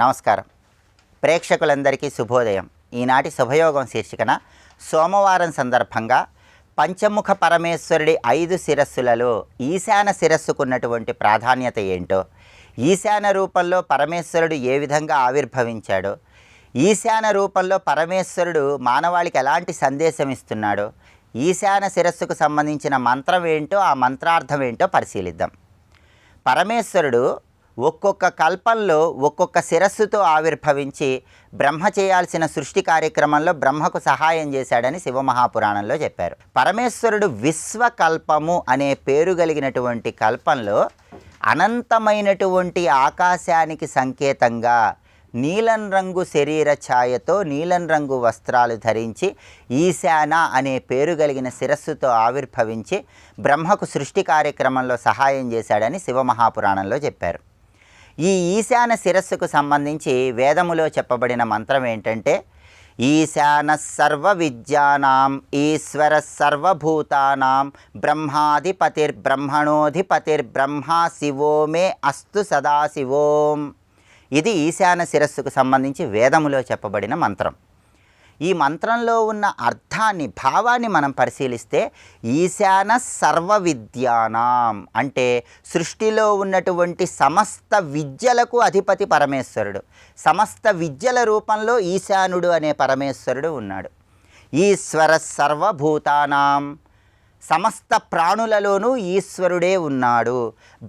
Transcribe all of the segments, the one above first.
నమస్కారం. ప్రేక్షకులందరికీ శుభోదయం. ఈనాటి శుభయోగం శీర్షికన సోమవారం సందర్భంగా పంచముఖ పరమేశ్వరుడి 5 శిరస్సులలో ఈశాన శిరస్సుకున్నటువంటి ప్రాధాన్యత ఏంటో, ఈశాన రూపంలో పరమేశ్వరుడు ఏ విధంగా ఆవిర్భవించాడో, ఈశాన రూపంలో పరమేశ్వరుడు మానవాళికి ఎలాంటి సందేశం ఇస్తున్నాడో, ఈశాన శిరస్సుకు సంబంధించిన మంత్రం ఏంటో, ఆ మంత్రార్థం ఏంటో పరిశీలిద్దాం. పరమేశ్వరుడు ఒక్కొక్క కల్పంలో ఒక్కొక్క శిరస్సుతో ఆవిర్భవించి బ్రహ్మ చేయాల్సిన సృష్టి కార్యక్రమంలో బ్రహ్మకు సహాయం చేశాడని శివమహాపురాణంలో చెప్పారు. పరమేశ్వరుడు విశ్వకల్పము అనే పేరు కలిగినటువంటి కల్పంలో అనంతమైనటువంటి ఆకాశానికి సంకేతంగా నీలం రంగు శరీర ఛాయతో నీలం రంగు వస్త్రాలు ధరించి ఈశాన అనే పేరు కలిగిన శిరస్సుతో ఆవిర్భవించి బ్రహ్మకు సృష్టి కార్యక్రమంలో సహాయం చేశాడని శివమహాపురాణంలో చెప్పారు. ఈ ఈశాన శిరస్సుకు సంబంధించి వేదములో చెప్పబడిన మంత్రం ఏంటంటే, ఈశాన సర్వ విద్యానాం ఈశ్వర సర్వభూతానాం బ్రహ్మాధిపతిర్బ్రహ్మణోధిపతిర్బ్రహ్మ శివో మే అస్తు సదాశివోం. ఇది ఈశాన శిరస్సుకు సంబంధించి వేదములో చెప్పబడిన మంత్రం. ఈ మంత్రంలో ఉన్న అర్థాన్ని, భావాన్ని మనం పరిశీలిస్తే, ఈశాన సర్వ విద్యానాం అంటే సృష్టిలో ఉన్నటువంటి సమస్త విద్యలకు అధిపతి పరమేశ్వరుడు. సమస్త విద్యల రూపంలో ఈశానుడు అనే పరమేశ్వరుడు ఉన్నాడు. ఈశ్వర సర్వభూతానాం సమస్త ప్రాణులలోనూ ఈశ్వరుడే ఉన్నాడు.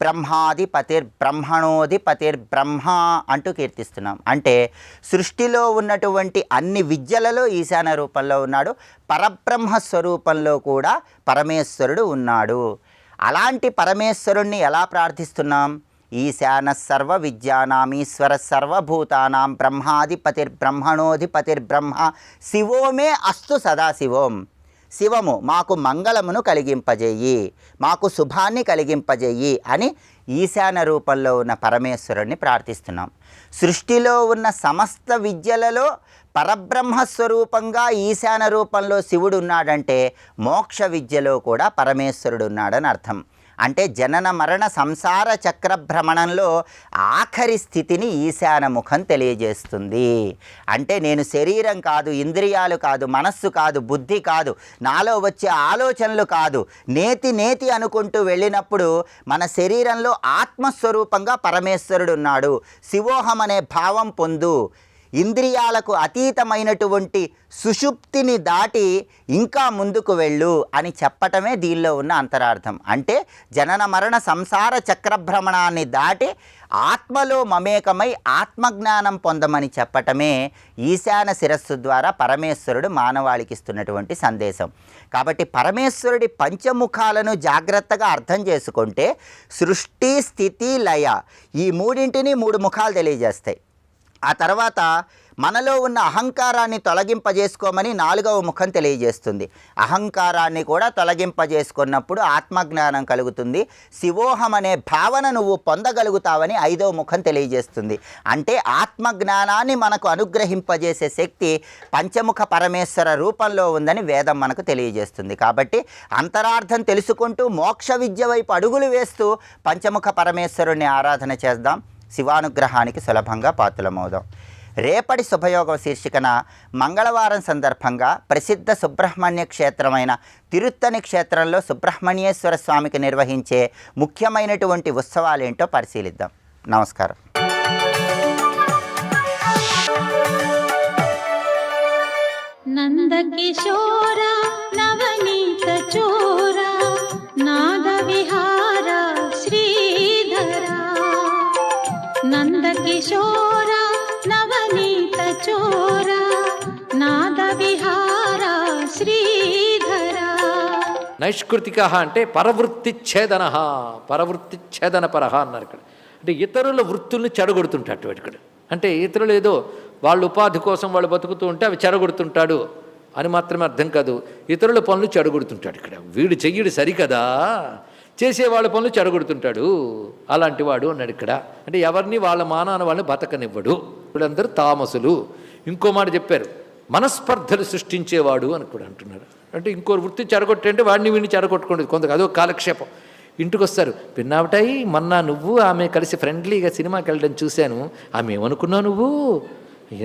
బ్రహ్మాధిపతిర్బ్రహ్మణోధిపతిర్బ్రహ్మ అంటూ కీర్తిస్తున్నాం. అంటే సృష్టిలో ఉన్నటువంటి అన్ని విద్యలలో ఈశాన రూపంలో ఉన్నాడు. పరబ్రహ్మ స్వరూపంలో కూడా పరమేశ్వరుడు ఉన్నాడు. అలాంటి పరమేశ్వరుణ్ణి ఎలా ప్రార్థిస్తున్నాం? ఈశాన సర్వ విద్యానాం ఈశ్వర సర్వభూతానాం బ్రహ్మాధిపతిర్బ్రహ్మణోధిపతిర్బ్రహ్మ శివో మే అస్తు సదాశివోం. శివము మాకు మంగళమును కలిగింపజేయి, మాకు శుభాన్ని కలిగింపజేయి అని ఈశాన రూపంలో ఉన్న పరమేశ్వరుణ్ణి ప్రార్థిస్తున్నాం. సృష్టిలో ఉన్న సమస్త విద్యలలో పరబ్రహ్మ స్వరూపంగా ఈశాన రూపంలో శివుడు ఉన్నాడంటే మోక్ష విద్యలో కూడా పరమేశ్వరుడు ఉన్నాడని అర్థం. అంటే జనన మరణ సంసార చక్రభ్రమణంలో ఆఖరి స్థితిని ఈశాన ముఖం తెలియజేస్తుంది. అంటే నేను శరీరం కాదు, ఇంద్రియాలు కాదు, మనస్సు కాదు, బుద్ధి కాదు, నాలో వచ్చే ఆలోచనలు కాదు, నేతి అనుకుంటూ వెళ్ళినప్పుడు మన శరీరంలో ఆత్మస్వరూపంగా పరమేశ్వరుడు ఉన్నాడు. శివోహం అనే భావం పొందు. ఇంద్రియాలకు అతీతమైనటువంటి సుషుప్తిని దాటి ఇంకా ముందుకు వెళ్ళు అని చెప్పటమే దీనిలో ఉన్న అంతరార్థం. అంటే జనన మరణ సంసార చక్రభ్రమణాన్ని దాటి ఆత్మలో మమేకమై ఆత్మజ్ఞానం పొందమని చెప్పటమే ఈశాన శిరస్సు ద్వారా పరమేశ్వరుడు మానవాళికి ఇస్తున్నటువంటి సందేశం. కాబట్టి పరమేశ్వరుడి పంచముఖాలను జాగ్రత్తగా అర్థం చేసుకుంటే సృష్టి, స్థితి, లయ ఈ మూడింటిని 3 ముఖాలు తెలియజేస్తాయి. ఆ తర్వాత మనలో ఉన్న అహంకారాన్ని తొలగింపజేసుకోమని 4వ ముఖం తెలియజేస్తుంది. అహంకారాన్ని కూడా తొలగింపజేసుకున్నప్పుడు ఆత్మజ్ఞానం కలుగుతుంది. శివోహం అనే భావన నువ్వు పొందగలుగుతావని 5వ ముఖం తెలియజేస్తుంది. అంటే ఆత్మజ్ఞానాన్ని మనకు అనుగ్రహింపజేసే శక్తి పంచముఖ పరమేశ్వర రూపంలో ఉందని వేదం మనకు తెలియజేస్తుంది. కాబట్టి అంతరార్థం తెలుసుకుంటూ మోక్ష విద్య వైపు అడుగులు వేస్తూ పంచముఖ పరమేశ్వరుణ్ణి ఆరాధన చేద్దాం. శివానుగ్రహానికి సులభంగా పాత్రలమవుదాం. రేపటి శుభయోగం శీర్షికన మంగళవారం సందర్భంగా ప్రసిద్ధ సుబ్రహ్మణ్య క్షేత్రమైన తిరుత్తని క్షేత్రంలో సుబ్రహ్మణ్యేశ్వర స్వామికి నిర్వహించే ముఖ్యమైనటువంటి ఉత్సవాలేంటో పరిశీలిద్దాం. నమస్కారం. నందకిశోర నవనీత చోర నాద విహార శ్రీధర నందకిశోర నవనీత చోర నాద విహార శ్రీధర. నైష్కృతిక అంటే పరవృత్తి పరహ అన్నారు ఇక్కడ. అంటే ఇతరుల వృత్తుల్ని చెడగొడుతుంటాడు ఇక్కడ. అంటే ఇతరులు ఏదో వాళ్ళ ఉపాధి కోసం వాళ్ళు బతుకుతూ ఉంటే అవి చెడగొడుతుంటాడు అని మాత్రమే అర్థం కాదు. ఇతరుల పనులు చెడగొడుతుంటాడు ఇక్కడ. వీడు చెయ్యడు సరికదా, చేసేవాళ్ళ పనులు చెడగొడుతుంటాడు, అలాంటి వాడు అన్నాడు ఇక్కడ. అంటే ఎవరిని వాళ్ళ మానాన వాళ్ళని బతకనివ్వడు. వీళ్ళందరూ తామసులు. ఇంకో మాట చెప్పారు, మనస్పర్ధలు సృష్టించేవాడు అని కూడా అంటున్నారు. అంటే ఇంకో వృత్తి చెడగొట్టంటే వాడిని వీడిని చెడగొట్టుకోండి కొంత, అదో కాలక్షేపం. ఇంటికి వస్తారు. పిన్నావటాయి మొన్న నువ్వు ఆమె కలిసి ఫ్రెండ్లీగా సినిమాకి వెళ్ళడం చూశాను, ఆమె ఏమనుకున్నావు, నువ్వు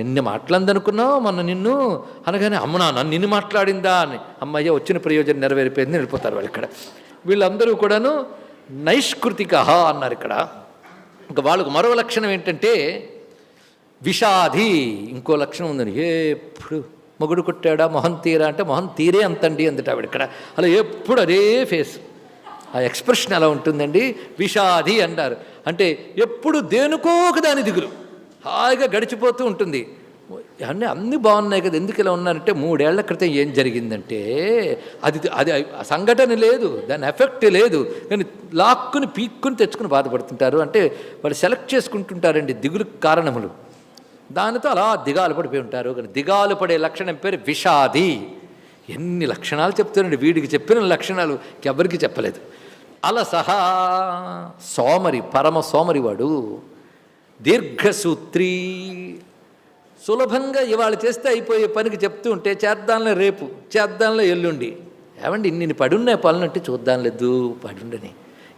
ఎన్ని మాట్లాడిందనుకున్నావు మొన్న నిన్ను అనగానే, అమ్మనా నన్ను నిన్ను మాట్లాడిందా అని, అమ్మయ్య వచ్చిన ప్రయోజనం నెరవేరిపోయింది వెళ్ళిపోతారు వాళ్ళు. ఇక్కడ వీళ్ళందరూ కూడాను నైష్కృతిక అన్నారు. ఇక్కడ ఇంకా వాళ్ళకు మరో లక్షణం ఏంటంటే విషాది. ఇంకో లక్షణం ఉందని, ఎప్పుడు మొగుడు కొట్టాడా మొహం తీరా అంటే మొహం తీరే అంతండి అందుట ఆవిడ. ఇక్కడ అలా ఎప్పుడు అదే ఫేస్, ఆ ఎక్స్ప్రెషన్ ఎలా ఉంటుందండి, విషాది అంటారు. అంటే ఎప్పుడు దేనికో ఒక దాని దిగులు, హాయిగా గడిచిపోతూ ఉంటుంది. అన్నీ బాగున్నాయి కదా, ఎందుకు ఇలా ఉన్నారంటే 3 ఏళ్ల క్రితం ఏం జరిగిందంటే అది అది సంఘటన లేదు, దాని ఎఫెక్ట్ లేదు, కానీ లాక్కుని పీక్కుని తెచ్చుకుని బాధపడుతుంటారు. అంటే వాళ్ళు సెలెక్ట్ చేసుకుంటుంటారండి దిగులు కారణములు, దానితో అలా దిగాలు పడిపోయి ఉంటారు. కానీ దిగాలు పడే లక్షణం పేరు విషాది. ఎన్ని లక్షణాలు చెప్తారండి, వీడికి చెప్పిన లక్షణాలు ఎవరికి చెప్పలేదు. అలసహ సోమరి, పరమ సోమరివాడు. దీర్ఘసూత్రి, సులభంగా ఇవాళ చేస్తే అయిపోయే పనికి చెప్తూ ఉంటే చేద్దాంలో రేపు, చేద్దాంలో ఎల్లుండి, ఏమండి ఇన్ని పడున్నాయి పనులంటే చూద్దాంలేదు పడుండని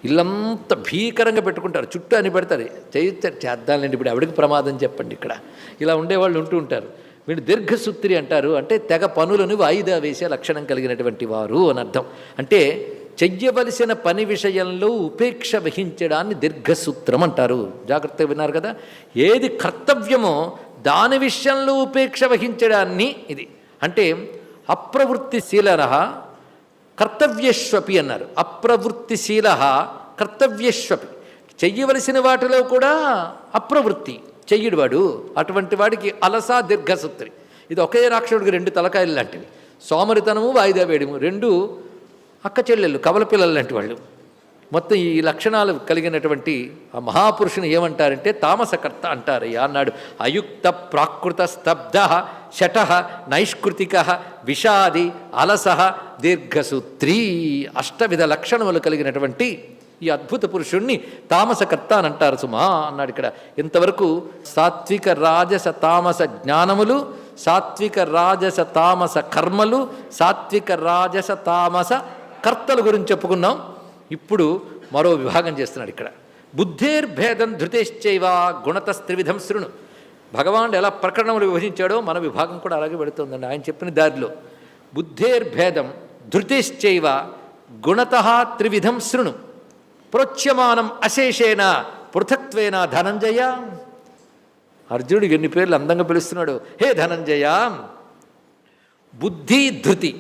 ఇల్లంతా భీకరంగా పెట్టుకుంటారు, చుట్టూ అని పెడతారు, చేయొచ్చారు చేద్దాంలేండి ఇప్పుడు ఎవడికి ప్రమాదం చెప్పండి. ఇక్కడ ఇలా ఉండేవాళ్ళు ఉంటూ ఉంటారు. వీడు దీర్ఘసూత్రి అంటారు. అంటే తెగ పనులను వాయిదా వేసే లక్షణం కలిగినటువంటి వారు అని అర్థం. అంటే చెయ్యవలసిన పని విషయంలో ఉపేక్ష వహించడాన్ని దీర్ఘసూత్రం అంటారు. జాగ్రత్తగా విన్నారు కదా. ఏది కర్తవ్యమో దాని విషయంలో ఉపేక్ష వహించడాన్ని ఇది. అంటే అప్రవృత్తిశీల కర్తవ్యశ్వపి అన్నారు. అప్రవృత్తిశీల కర్తవ్యశ్వపి, చెయ్యవలసిన వాటిలో కూడా అప్రవృత్తి చెయ్యడు వాడు, అటువంటి వాడికి అలస దీర్ఘసూత్రి. ఇది ఒకే రాక్షసుడికి 2 తలకాయలు లాంటివి. సోమరితనము వాయిదా వేయడము 2 అక్క చెల్లెళ్ళు, కవల పిల్లలు లాంటి వాళ్ళు. మొత్తం ఈ లక్షణాలు కలిగినటువంటి ఆ మహాపురుషుని ఏమంటారంటే తామసకర్త అంటారయ్యా అన్నాడు. అయుక్త ప్రాకృత స్తబ్ధ శట నైష్కృతిక విషాది అలస దీర్ఘసూత్రీ, అష్టవిధ లక్షణములు కలిగినటువంటి ఈ అద్భుత పురుషుణ్ణి తామసకర్త అని అంటారు సుమా అన్నాడు. ఇక్కడ ఇంతవరకు సాత్విక రాజస తామస జ్ఞానములు, సాత్విక రాజస తామస కర్మలు, సాత్విక రాజస తామస కర్తల గురించి చెప్పుకున్నాం. ఇప్పుడు మరో విభాగం చేస్తున్నాడు ఇక్కడ. బుద్ధేర్భేదం ధృతేశ్చైవ గుణతస్త్రివిధం శృణు. భగవానుడు ఎలా ప్రకరణములు విభజించాడో మన విభాగం కూడా అలాగే పెడుతుందండి ఆయన చెప్పిన దారిలో. బుద్ధేర్భేదం ధృతేశ్చైవ గుణతః త్రివిధం శృణు. ప్రోచ్యమానం అశేషేణ పృథక్త్వేన ధనంజయ. అర్జునుడికి ఎన్ని పేర్లు అందంగా పిలుస్తున్నాడు. హే ధనంజయ, బుద్ధి ధృతి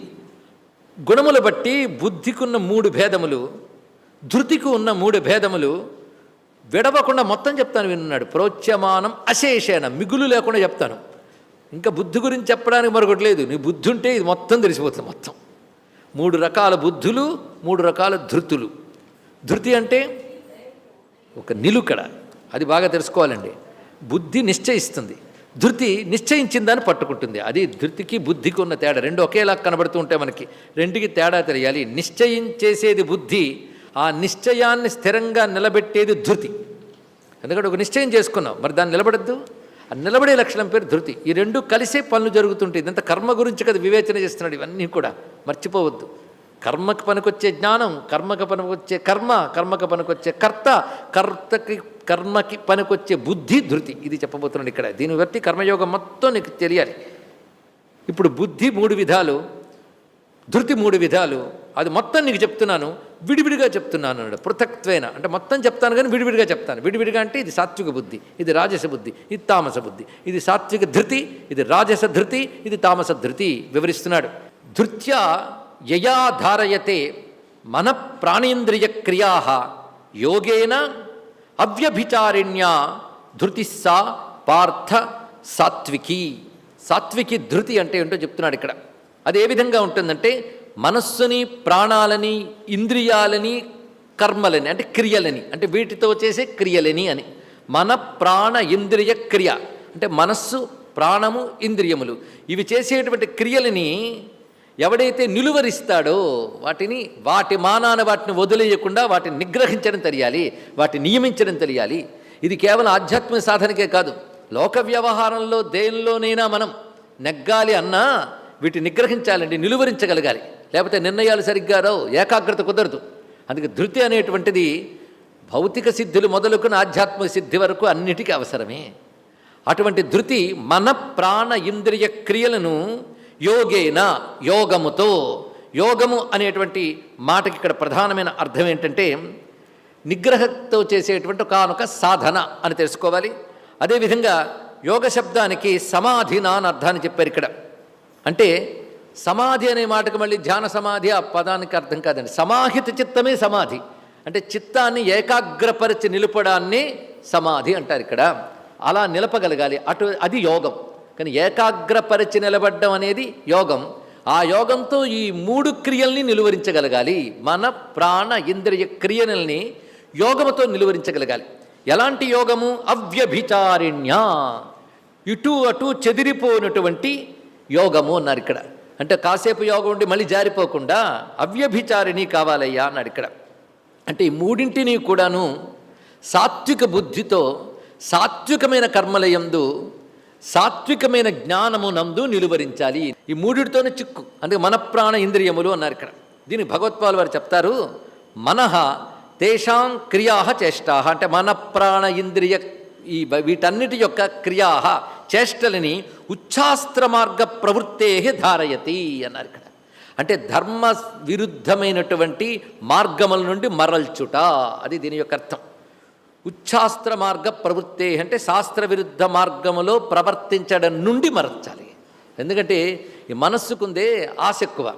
గుణములు బట్టి బుద్ధికున్న 3 భేదములు, ధృతికి ఉన్న 3 భేదములు విడవకుండా మొత్తం చెప్తాను విన్నాడు. ప్రోచ్యమానం అశేషేణ, మిగులు లేకుండా చెప్తాను. ఇంకా బుద్ధి గురించి చెప్పడానికి మరొకటి లేదు. నీ బుద్ధి ఉంటే ఇది మొత్తం తెలిసిపోతుంది. మొత్తం 3 రకాల బుద్ధులు, 3 రకాల ధృతులు. ధృతి అంటే ఒక నిలుకడ, అది బాగా తెలుసుకోవాలండి. బుద్ధి నిశ్చయిస్తుంది, ధృతి నిశ్చయించిన దాన్ని పట్టుకుంటుంది. అది ధృతికి బుద్ధికి ఉన్న తేడా. 2 ఒకేలా కనబడుతూ ఉంటాయి మనకి. 2కి తేడా తెలియాలి. నిశ్చయించేసేది బుద్ధి, ఆ నిశ్చయాన్ని స్థిరంగా నిలబెట్టేది ధృతి. ఎందుకంటే ఒక నిశ్చయం చేసుకున్నాం, మరి దాన్ని నిలబడద్దు. ఆ నిలబడే లక్షణం పేరు ధృతి. ఈ 2 కలిసే పనులు జరుగుతుంటాయి. ఇదంతా కర్మ గురించి కదా వివేచన చేస్తున్నాడు. ఇవన్నీ కూడా మర్చిపోవద్దు. కర్మకు పనికొచ్చే జ్ఞానం, కర్మకు పనికొచ్చే కర్మ, కర్మకు పనికొచ్చే కర్త, కర్తకి కర్మకి పనికొచ్చే బుద్ధి, ధృతి. ఇది చెప్పబోతున్నాడు ఇక్కడ. దీన్ని బట్టి కర్మయోగం మొత్తం నీకు తెలియాలి. ఇప్పుడు బుద్ధి 3 విధాలు, ధృతి 3 విధాలు. అది మొత్తం నీకు చెప్తున్నాను, విడివిడిగా చెప్తున్నాను అన్నాడు. పృథక్త్వేన అంటే మొత్తం చెప్తాను కానీ విడివిడిగా చెప్తాను. విడివిడిగా అంటే ఇది సాత్విక బుద్ధి, ఇది రాజస బుద్ధి, ఇది తామస బుద్ధి. ఇది సాత్విక ధృతి, ఇది రాజస ధృతి, ఇది తామస ధృతి వివరిస్తున్నాడు. ధృత్యా యయా ధారయతే మన ప్రాణేంద్రియ క్రియా యోగేన అవ్యభిచారిణ్యా ధృతిస్సా పార్థ సాత్వికి. సాత్వికి ధృతి అంటే ఏంటో చెప్తున్నాడు ఇక్కడ. అది ఏ విధంగా ఉంటుందంటే మనస్సుని, ప్రాణాలని, ఇంద్రియాలని, కర్మలని అంటే క్రియలని, అంటే వీటితో చేసే క్రియలని అని. మన ప్రాణ ఇంద్రియ క్రియ అంటే మనస్సు, ప్రాణము, ఇంద్రియములు ఇవి చేసేటువంటి క్రియలని ఎవడైతే నిలువరిస్తాడో వాటిని, వాటి మానాన వాటిని వదిలేయకుండా వాటిని నిగ్రహించడం తెలియాలి, వాటిని నియమించడం తెలియాలి. ఇది కేవలం ఆధ్యాత్మిక సాధనకే కాదు, లోక వ్యవహారంలో దేనిలోనైనా మనం నెగ్గాలి అన్నా వీటిని నిగ్రహించాలండి, నిలువరించగలగాలి. లేకపోతే నిర్ణయాలు సరిగ్గా రావు, ఏకాగ్రత కుదరదు. అందుకే ధృతి అనేటువంటిది భౌతిక సిద్ధులు మొదలుకొని ఆధ్యాత్మిక సిద్ధి వరకు అన్నిటికీ అవసరమే. అటువంటి ధృతి మన ప్రాణ ఇంద్రియ క్రియలను యోగేన యోగముతో, యోగము అనేటువంటి మాటకి ఇక్కడ ప్రధానమైన అర్థం ఏంటంటే నిగ్రహంతో చేసేటువంటి ఒకానొక సాధన అని తెలుసుకోవాలి. అదేవిధంగా యోగ శబ్దానికి సమాధినా అని అర్థాన్ని చెప్పారు ఇక్కడ. అంటే సమాధి అనే మాటకు మళ్ళీ ధ్యాన సమాధి ఆ పదానికి అర్థం కాదండి. సమాహిత చిత్తమే సమాధి అంటే చిత్తాన్ని ఏకాగ్రపరిచి నిలపడాన్ని సమాధి అంటారు ఇక్కడ. అలా నిలపగలగాలి, అది యోగం. కానీ ఏకాగ్రపరిచి నిలబడ్డం అనేది యోగం. ఆ యోగంతో ఈ 3 క్రియల్ని నిలువరించగలగాలి. మన ప్రాణ ఇంద్రియ క్రియల్ని యోగముతో నిలువరించగలగాలి. ఎలాంటి యోగము? అవ్యభిచారిణ్య, ఇటు అటు చెదిరిపోయినటువంటి యోగము అన్నారు ఇక్కడ. అంటే కాసేపు యోగం ఉండి మళ్ళీ జారిపోకుండా అవ్యభిచారిణి కావాలయ్యా అన్నాడు ఇక్కడ. అంటే ఈ 3ంటిని కూడాను సాత్విక బుద్ధితో సాత్వికమైన కర్మలయందు సాత్వికమైన జ్ఞానమునందు నిలువరించాలి. ఈ 3తోనే చిక్కు. అందుకే మన ప్రాణ ఇంద్రియములు అన్నారు ఇక్కడ. దీనికి భగవత్పాల్ వారు చెప్తారు, మనః తేషాం క్రియా చేష్టా, అంటే మన ప్రాణ ఇంద్రియ వీటన్నిటి యొక్క క్రియా చేష్టలని ఉచ్ఛాస్త్ర మార్గ ప్రవృత్తే ధారయతి అన్నారు ఇక్కడ. అంటే ధర్మ విరుద్ధమైనటువంటి మార్గముల నుండి మరల్చుట, అది దీని యొక్క అర్థం. ఉచ్ఛాస్త్ర మార్గ ప్రవృత్తే అంటే శాస్త్ర విరుద్ధ మార్గములో ప్రవర్తించడం నుండి మరల్చాలి. ఎందుకంటే ఈ మనస్సుకుందే ఆశ ఎక్కువ.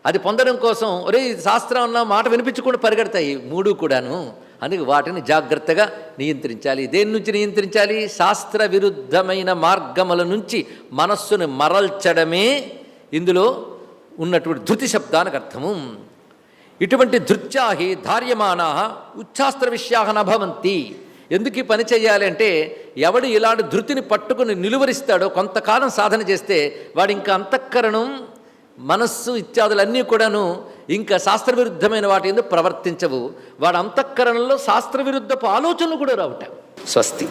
అది పొందడం కోసం ఒరే శాస్త్రం అన్న మాట వినిపించకుండా పరిగెడతాయి 3 కూడాను. అందుకే వాటిని జాగ్రత్తగా నియంత్రించాలి. దేని నుంచి నియంత్రించాలి? శాస్త్ర విరుద్ధమైన మార్గముల నుంచి మనస్సును మరల్చడమే ఇందులో ఉన్నటువంటి ధృతి శబ్దానికి అర్థము. ఇటువంటి ధృత్యాహి ధార్యమానా ఉచ్ఛాస్త్ర విషయాహ నభవంతి. ఎందుకు ఈ పని చేయాలి అంటే, ఎవడు ఇలాంటి ధృతిని పట్టుకుని నిలువరిస్తాడో కొంతకాలం సాధన చేస్తే వాడు ఇంకా అంతఃకరణం మనస్సు ఇత్యాదులన్నీ కూడాను ఇంకా శాస్త్రవిరుద్ధమైన వాటి ఎందుకు ప్రవర్తించవు. వాడు అంతఃకరణలో శాస్త్రవిరుద్ధపు ఆలోచనలు కూడా రావుట. స్వస్తి.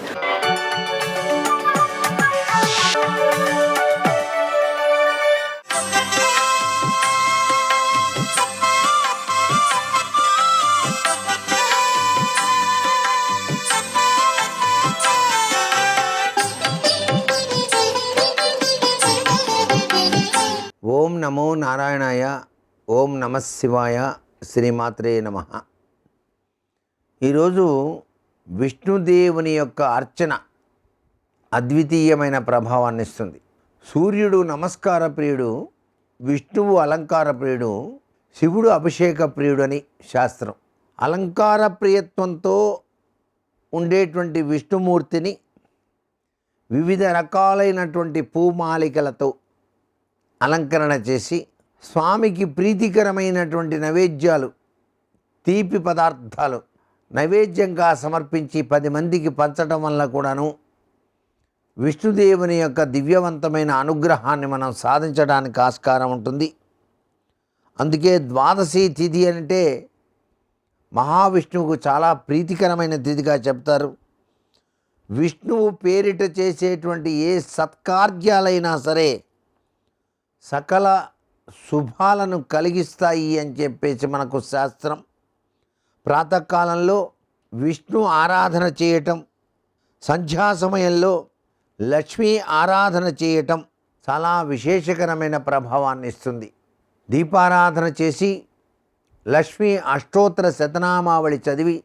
ఓం నమో నారాయణాయ, ఓం నమః శివాయ, శ్రీమాత్రే నమః. ఈరోజు విష్ణుదేవుని యొక్క అర్చన అద్వితీయమైన ప్రభావాన్ని ఇస్తుంది. సూర్యుడు నమస్కార ప్రియుడు, విష్ణువు అలంకార ప్రియుడు, శివుడు అభిషేక ప్రియుడు అని శాస్త్రం. అలంకార ప్రియత్వంతో ఉండేటువంటి విష్ణుమూర్తిని వివిధ రకాలైనటువంటి పూమాలికలతో అలంకరణ చేసి స్వామికి ప్రీతికరమైనటువంటి నైవేద్యాలు, తీపి పదార్థాలు నైవేద్యంగా సమర్పించి 10 మందికి పంచడం వల్ల కూడాను విష్ణుదేవుని యొక్క దివ్యవంతమైన అనుగ్రహాన్ని మనం సాధించడానికి ఆస్కారం ఉంటుంది. అందుకే ద్వాదశి తిథి అంటే మహావిష్ణువుకు చాలా ప్రీతికరమైన తిథిగా చెప్తారు. విష్ణువు పేరిట చేసేటువంటి ఏ సత్కార్యాలైనా సరే సకల శుభాలను కలిగిస్తాయి అని చెప్పేసి మనకు శాస్త్రం. ప్రాతకాలంలో విష్ణు ఆరాధన చేయటం, సంధ్యా సమయంలో లక్ష్మీ ఆరాధన చేయటం చాలా విశేషకరమైన ప్రభావాన్ని ఇస్తుంది. దీపారాధన చేసి లక్ష్మీ అష్టోత్తర శతనామావళి చదివి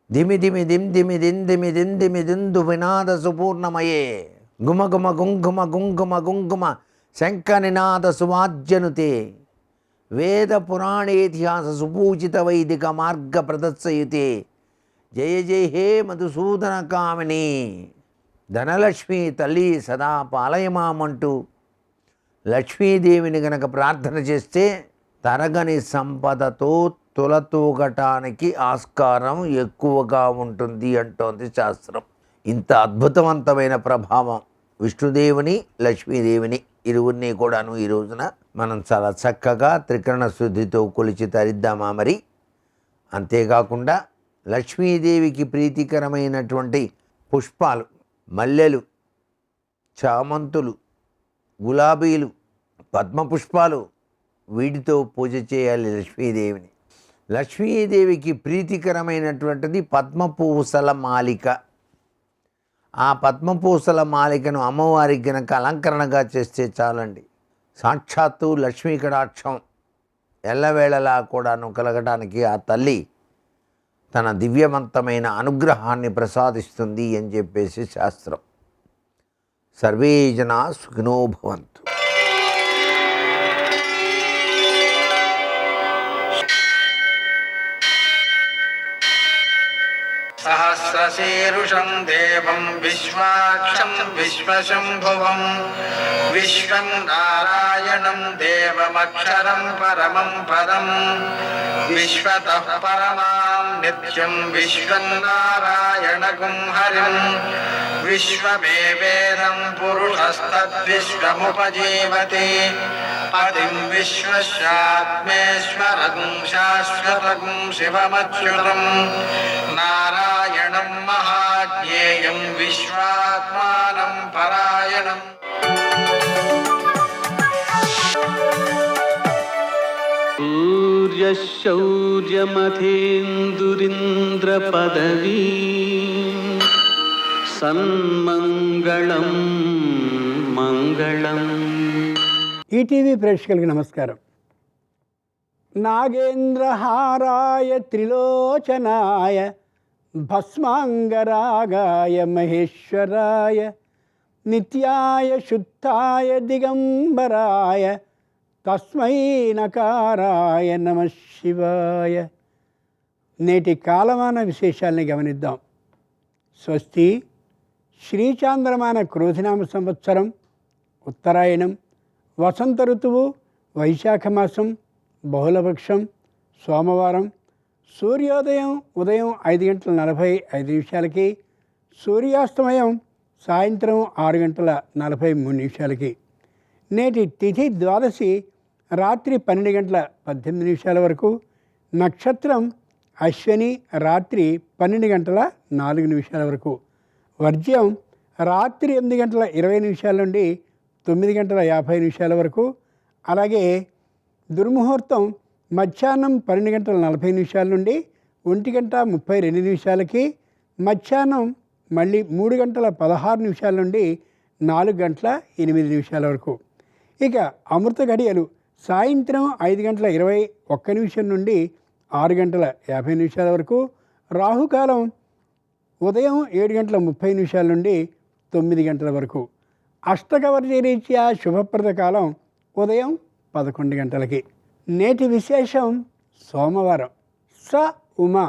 ధిమి ధిమి దిమ్ ధిమి దిన్ ధిమి దిన్ ధిమి దిందు వినాద సుపూర్ణమయే గుమగుమ గుంగుమ గుంగుమ గుంగుమ శంఖనినాద సువాజ్యనుతే వేద పురాణేతిహాస సుపూజిత వైదిక మార్గ ప్రదర్శయుతే జయ జయ హే మధుసూదన కామిని ధనలక్ష్మి తల్లి సదా పాలయమామంటూ లక్ష్మీదేవిని గనక ప్రార్థన చేస్తే తరగని సంపదతో తులతూగటానికి ఆస్కారం ఎక్కువగా ఉంటుంది అంటోంది శాస్త్రం. ఇంత అద్భుతవంతమైన ప్రభావం విష్ణుదేవుని, లక్ష్మీదేవిని ఇరువురిని కూడాను ఈ రోజున మనం చాలా చక్కగా త్రికరణ శుద్ధితో కొలిచి తరిద్దామా మరి. అంతేకాకుండా లక్ష్మీదేవికి ప్రీతికరమైనటువంటి పుష్పాలు, మల్లెలు, చామంతులు, గులాబీలు, పద్మపుష్పాలు, వీటితో పూజ చేయాలి లక్ష్మీదేవిని. లక్ష్మీదేవికి ప్రీతికరమైనటువంటిది పద్మపూసల మాలిక. ఆ పద్మపూసల మాలికను అమ్మవారికి గనక అలంకరణగా చేస్తే చాలండి, సాక్షాత్తు లక్ష్మీ కటాక్షం ఎల్లవేళలా కూడాను కలగటానికి ఆ తల్లి తన దివ్యవంతమైన అనుగ్రహాన్ని ప్రసాదిస్తుంది అని చెప్పేసి శాస్త్రం. సర్వే జనా సుఖినో భవంతు. సహస్రశీరుషం దేవం విశ్వాక్షం విశ్వశంభువం విశ్వం నారాయణం దేవమక్షరం పరమం పదం విశ్వతః పరమాం నిత్యం విశ్వం నారాయణగుం హరిం విశ్వమేవేదం పురుషస్తద్విశ్వముపజీవతి పతిం విశ్వస్యాత్మేశ్వరం శాశ్వతం శివమచ్యుతం నారాయణం మహాజ్ఞేయం విశ్వాత్మానం పరాయణం. సూర్యశౌర్యమథేందురింద్రపదవీ సన్మంగళం మంగళం. ఈటీవీ ప్రేక్షకులకి నమస్కారం. నాగేంద్రహారాయ త్రిలోచనాయ భస్మాంగరాగాయ మహేశ్వరాయ నిత్యాయ శుద్ధాయ దిగంబరాయ తస్మై నకారాయ నమః శివాయ. నేటి కాలమాన విశేషాలని గమనిద్దాం. స్వస్తి శ్రీచాంద్రమాన క్రోధినామ సంవత్సరం ఉత్తరాయణం, వసంత ఋతువు, వైశాఖ మాసం, బహుళపక్షం, సోమవారం. సూర్యోదయం ఉదయం 5:45 సూర్యాస్తమయం సాయంత్రం 6:43. నేటి తిథి ద్వాదశి రాత్రి 12:18 వరకు. నక్షత్రం అశ్వని రాత్రి 12:04 వరకు. వర్జ్యం రాత్రి 8:20 నుండి 9:50 వరకు. అలాగే దుర్ముహూర్తం మధ్యాహ్నం 12:40 నుండి 1:32 మధ్యాహ్నం మళ్ళీ 3:16 నుండి 4:08 వరకు. ఇక అమృత ఘడియలు సాయంత్రం 5:21 నుండి 6:50 వరకు. రాహుకాలం ఉదయం 7:30 నుండి 9 గంటల వరకు. అష్టకవర్జ రీత్యా శుభప్రద కాలం ఉదయం 11 గంటలకి. నేటి విశేషం సోమవారం. స ఉమా.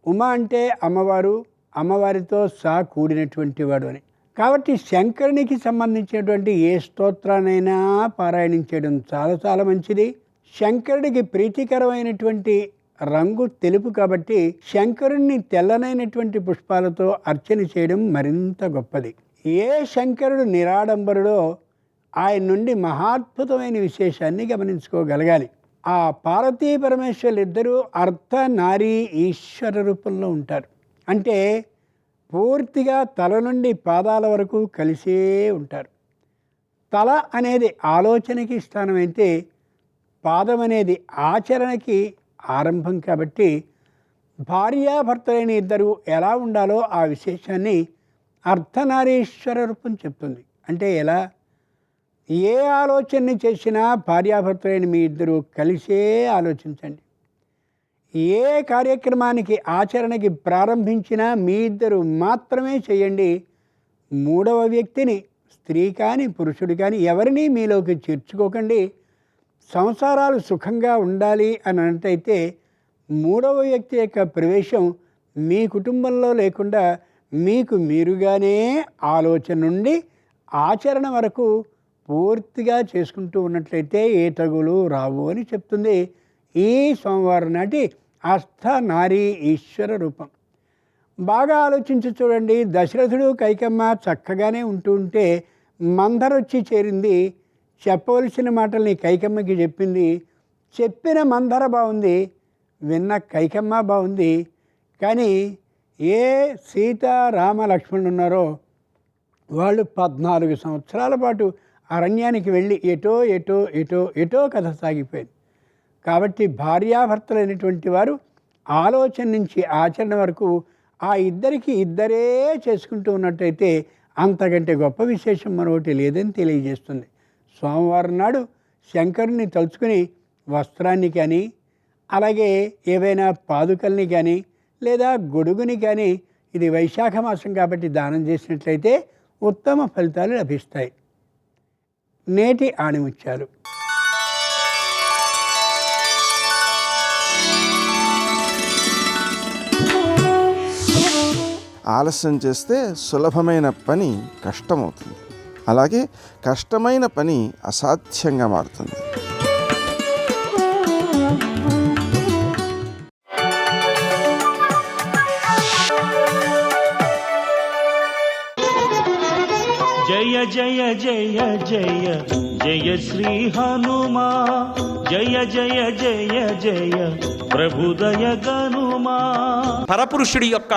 ఉమా అంటే అమ్మవారు, అమ్మవారితో సా కూడినటువంటి వాడు అని. కాబట్టి శంకరునికి సంబంధించినటువంటి ఏ స్తోత్రానైనా పారాయణం చేయడం చాలా చాలా మంచిది. శంకరుడికి ప్రీతికరమైనటువంటి రంగు తెలుపు కాబట్టి శంకరుణ్ణి తెల్లనైనటువంటి పుష్పాలతో అర్చన చేయడం మరింత గొప్పది. ఏ శంకరుడు నిరాడంబరుడో ఆయన నుండి మహాద్భుతమైన విశేషాన్ని గమనించుకోగలగాలి. ఆ పార్వతీ పరమేశ్వరులు ఇద్దరూ అర్ధ నారీ ఈశ్వర రూపంలో ఉంటారు. అంటే పూర్తిగా తల నుండి పాదాల వరకు కలిసే ఉంటారు. తల అనేది ఆలోచనకి స్థానమైతే పాదం అనేది ఆచరణకి ఆరంభం. కాబట్టి భార్యాభర్తలైన ఇద్దరు ఎలా ఉండాలో ఆ విశేషాన్ని అర్ధనారీశ్వర రూపం చెప్తుంది. అంటే ఎలా? ఏ ఆలోచనని చేసినా భార్యాభర్తలైన మీ ఇద్దరు కలిసే ఆలోచించండి. ఏ కార్యక్రమానికి ఆచరణకి ప్రారంభించినా మీ ఇద్దరు మాత్రమే చేయండి. మూడవ వ్యక్తిని, స్త్రీ కానీ పురుషుడు కానీ ఎవరిని మీలోకి చేర్చుకోకండి. సంసారాలు సుఖంగా ఉండాలి అని అన్నట్టయితే మూడవ వ్యక్తి యొక్క ప్రవేశం మీ కుటుంబంలో లేకుండా మీకు మీరుగానే ఆలోచన నుండి ఆచరణ వరకు పూర్తిగా చేసుకుంటూ ఉన్నట్లయితే ఏ తగులు రావు అని చెప్తుంది ఈ సోమవారం నాటి అష్ట నారీ ఈశ్వర రూపం. బాగా ఆలోచించి చూడండి. దశరథుడు కైకమ్మ చక్కగానే ఉంటూ ఉంటే మందరొచ్చి చేరింది. చెప్పవలసిన మాటల్ని కైకమ్మకి చెప్పింది. చెప్పిన మందర బాగుంది, విన్న కైకమ్మ బాగుంది. కానీ ఏ సీత రామ లక్ష్మణుడు ఉన్నారో వాళ్ళు 14 సంవత్సరాల పాటు అరణ్యానికి వెళ్ళి ఎటో ఎటో ఎటో ఎటో కథ సాగిపోయింది. కాబట్టి భార్యాభర్తలైనటువంటి వారు ఆలోచన నుంచి ఆచరణ వరకు ఆ ఇద్దరికి ఇద్దరే చేసుకుంటూ ఉన్నట్టయితే అంతకంటే గొప్ప విశేషం మరొకటి లేదని తెలియజేస్తుంది. సోమవారం నాడు శంకరుని తలుచుకుని వస్త్రాన్ని కానీ, అలాగే ఏవైనా పాదుకల్ని కానీ, లేదా గొడుగుని కానీ, ఇది వైశాఖ మాసం కాబట్టి దానం చేసినట్లయితే ఉత్తమ ఫలితాలు లభిస్తాయి. నేటి ఆణిముత్యాలు. ఆలస్యం చేస్తే సులభమైన పని కష్టమవుతుంది, అలాగే కష్టమైన పని అసాధ్యంగా మారుతుంది. జయ జయ జయ జయ జయ శ్రీ హనుమా, జయ జయ జయ జయ ప్రభుదయ గనుమా. పరపురుషుడి యొక్క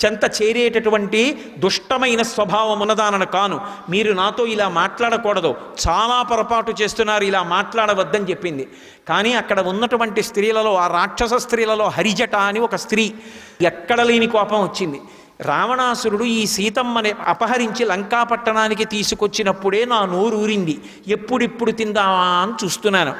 చెంత చేరేటటువంటి దుష్టమైన స్వభావం ఉన్నదానను కాను. మీరు నాతో ఇలా మాట్లాడకూడదు, చాలా పొరపాటు చేస్తున్నారు, ఇలా మాట్లాడవద్దని చెప్పింది. కానీ అక్కడ ఉన్నటువంటి స్త్రీలలో, ఆ రాక్షస స్త్రీలలో హరిజట అని ఒక స్త్రీ, ఎక్కడ లేని కోపం వచ్చింది. రావణాసురుడు ఈ సీతమ్మని అపహరించి లంకాపట్టణానికి తీసుకొచ్చినప్పుడే నా నోరు ఊరింది. ఎప్పుడిప్పుడు తిందామా అని చూస్తున్నాను.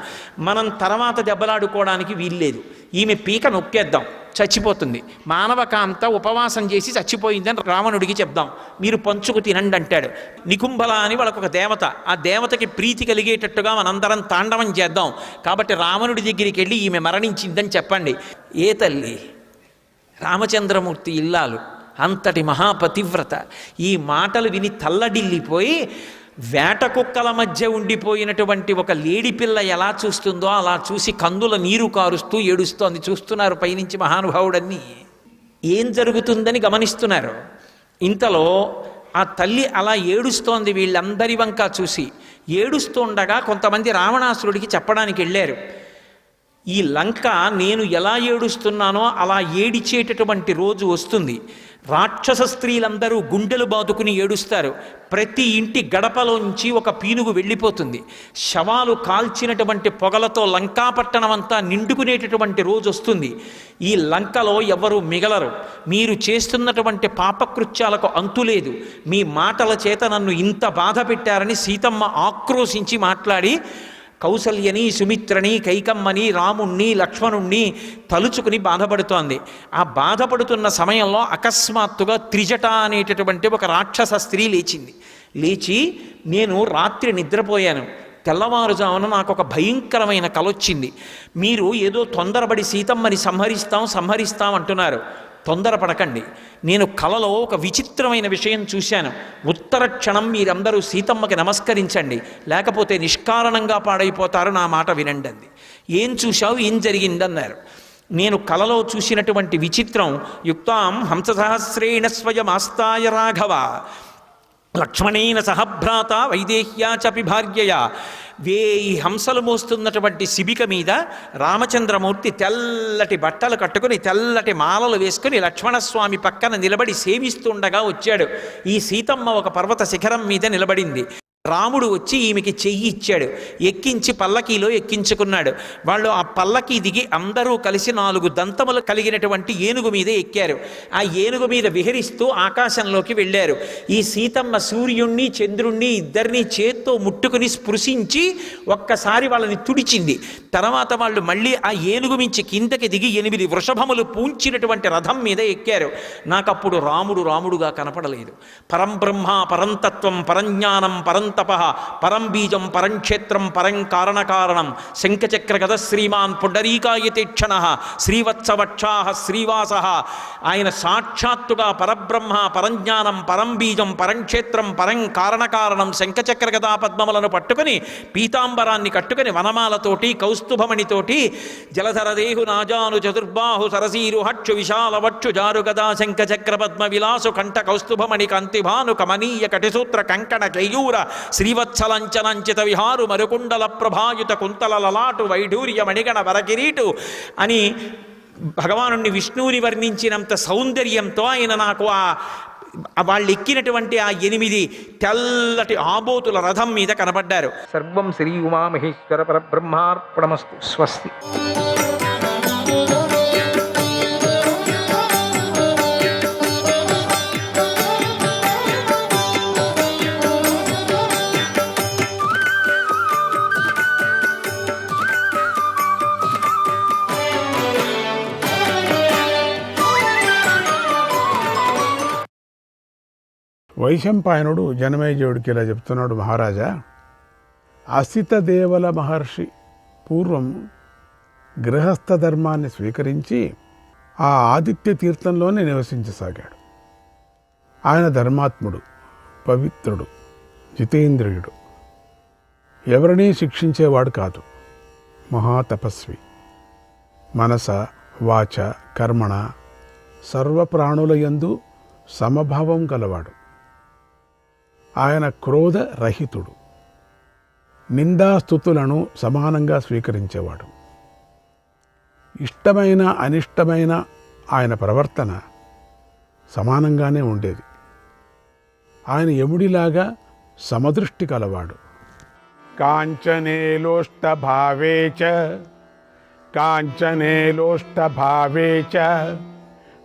మనం తర్వాత దెబ్బలాడుకోవడానికి వీల్లేదు. ఈమె పీక నొక్కేద్దాం, చచ్చిపోతుంది. మానవకాంత ఉపవాసం చేసి చచ్చిపోయిందని రావణుడికి చెప్దాం, మీరు పంచుకు తినండి అంటాడు. నికుంభల అని వాళ్ళకు ఒక దేవత, ఆ దేవతకి ప్రీతి కలిగేటట్టుగా మనందరం తాండవం చేద్దాం. కాబట్టి రావణుడి దగ్గరికి వెళ్ళి ఈమె మరణించిందని చెప్పండి. ఏ తల్లి? రామచంద్రమూర్తి ఇల్లాలు, అంతటి మహాపతివ్రత. ఈ మాటలు విని తల్లడిల్లిపోయి వేట కుక్కల మధ్య ఉండిపోయినటువంటి ఒక లేడి పిల్ల ఎలా చూస్తుందో అలా చూసి కందుల నీరు కారుస్తూ ఏడుస్తోంది. చూస్తున్నారు పైనుంచి మహానుభావుడన్నీ, ఏం జరుగుతుందని గమనిస్తున్నారు. ఇంతలో ఆ తల్లి అలా ఏడుస్తోంది వీళ్ళందరి వంక చూసి. ఏడుస్తుండగా కొంతమంది రావణాసురుడికి చెప్పడానికి వెళ్ళారు, ఈ లంక నేను ఎలా ఏడుస్తున్నానో అలా ఏడిచేటటువంటి రోజు వస్తుంది. రాక్షస స్త్రీలందరూ గుండెలు బాదుకుని ఏడుస్తారు. ప్రతి ఇంటి గడపలోంచి ఒక పీనుగు వెళ్ళిపోతుంది. శవాలు కాల్చినటువంటి పొగలతో లంకాపట్టణం అంతా నిండుకునేటటువంటి రోజు వస్తుంది. ఈ లంకలో ఎవరు మిగలరు. మీరు చేస్తున్నటువంటి పాపకృత్యాలకు అంతులేదు. మీ మాటల చేత నన్ను ఇంత బాధ పెట్టారని సీతమ్మ ఆక్రోశించి మాట్లాడి కౌసల్యని, సుమిత్రని, కైకమ్మని, రాముణ్ణి, లక్ష్మణుణ్ణి తలుచుకుని బాధపడుతోంది. ఆ బాధపడుతున్న సమయంలో అకస్మాత్తుగా త్రిజట అనేటటువంటి ఒక రాక్షస స్త్రీ లేచింది. లేచి, నేను రాత్రి నిద్రపోయాను, తెల్లవారుజామున నాకు ఒక భయంకరమైన కలొచ్చింది. మీరు ఏదో తొందరపడి సీతమ్మని సంహరిస్తాం అంటున్నారు. తొందరపడకండి. నేను కలలో ఒక విచిత్రమైన విషయం చూశాను. ఉత్తర క్షణం మీరందరూ సీతమ్మకి నమస్కరించండి, లేకపోతే నిష్కారణంగా పాడైపోతారు, నా మాట వినండి అంది. ఏం చూశావు, ఏం జరిగిందన్నారు. నేను కలలో చూసినటువంటి విచిత్రం, యుక్తాం హంససహస్రేణ స్వయమాస్తాయ రాఘవ లక్ష్మణేన సహభ్రాత వైదేహ్యా చపి భార్యయ. 1000 హంసలు మోస్తున్నటువంటి శిబిక మీద రామచంద్రమూర్తి తెల్లటి బట్టలు కట్టుకుని, తెల్లటి మాలలు వేసుకుని లక్ష్మణస్వామి పక్కన నిలబడి సేవిస్తుండగా వచ్చాడు. ఈ సీతమ్మ ఒక పర్వత శిఖరం మీద నిలబడింది. రాముడు వచ్చి ఈమెకి చెయ్యి ఇచ్చాడు, ఎక్కించి పల్లకీలో ఎక్కించుకున్నాడు. వాళ్ళు ఆ పల్లకీ దిగి అందరూ కలిసి 4 దంతములు కలిగినటువంటి ఏనుగు మీద ఎక్కారు. ఆ ఏనుగు మీద విహరిస్తూ ఆకాశంలోకి వెళ్ళారు. ఈ సీతమ్మ సూర్యుణ్ణి, చంద్రుణ్ణి ఇద్దరినీ చేత్తో ముట్టుకుని స్పృశించి ఒక్కసారి వాళ్ళని తుడిచింది. తర్వాత వాళ్ళు మళ్ళీ ఆ ఏనుగు మించి కిందకి దిగి 8 వృషభములు పూంచినటువంటి రథం మీద ఎక్కారు. నాకప్పుడు రాముడుగా కనపడలేదు. పరంబ్రహ్మ, పరంతత్వం, పరంజ్ఞానం, పరంతప, పరం బీజం, పరంక్షేత్రం, పరం కారణకారణం, శంఖచక్ర గద శ్రీమాన్ పుండరీకాయతే క్షణ శ్రీవత్సవక్షా శ్రీవాస. ఆయన సాక్షాత్తుగా పరబ్రహ్మ, పరంజ్ఞానం, పరం బీజం, పరంక్షేత్రం, పరం కారణకారణం శంఖచక్ర గదా పద్మములను పట్టుకుని, పీతాంబరాన్ని కట్టుకుని, వనమాలతోటి, కౌస్తుభమణితోటి, జలధరదేహు నాజాను చతుర్బాహు సరసీరు హక్షు విశాలవక్షు జారు గదా శంఖచక్ర పద్మ విలాసు కంఠ కౌస్తుభమణి కాంతిభాను కమనీయ కటిసూత్ర కంకణ కైయూర శ్రీవత్సలంచనంచిత విహారు మరుకుండల ప్రభాయుత కుంతల లలాటు వైఢూర్య మణిగణ వరకిరీటు అని భగవానుణ్ణి విష్ణువుని వర్ణించినంత సౌందర్యంతో ఆయన నాకు వాళ్ళు ఎక్కినటువంటి ఆ 8 తెల్లటి ఆబోతుల రథం మీద కనబడ్డారు. సర్వం శ్రీ ఉమామహేశ్వర పరబ్రహ్మార్పణమస్తు. స్వస్తి. వైశంపాయనుడు జనమేజయుడికి ఇలా చెప్తున్నాడు, మహారాజా, అసిత దేవల మహర్షి పూర్వం గృహస్థ ధర్మాన్ని స్వీకరించి ఆ ఆదిత్య తీర్థంలోనే నివసించసాగాడు. ఆయన ధర్మాత్ముడు, పవిత్రుడు, జితేంద్రియుడు, ఎవరినీ శిక్షించేవాడు కాదు, మహాతపస్వి, మనస వాచ కర్మణ సర్వప్రాణుల యందు సమభావం గలవాడు. ఆయన క్రోధరహితుడు, నిందాస్తుతులను సమానంగా స్వీకరించేవాడు. ఇష్టమైన అనిష్టమైన ఆయన ప్రవర్తన సమానంగానే ఉండేది. ఆయన యముడిలాగా సమదృష్టి కలవాడు. కాంచనేలోష్టభావే చ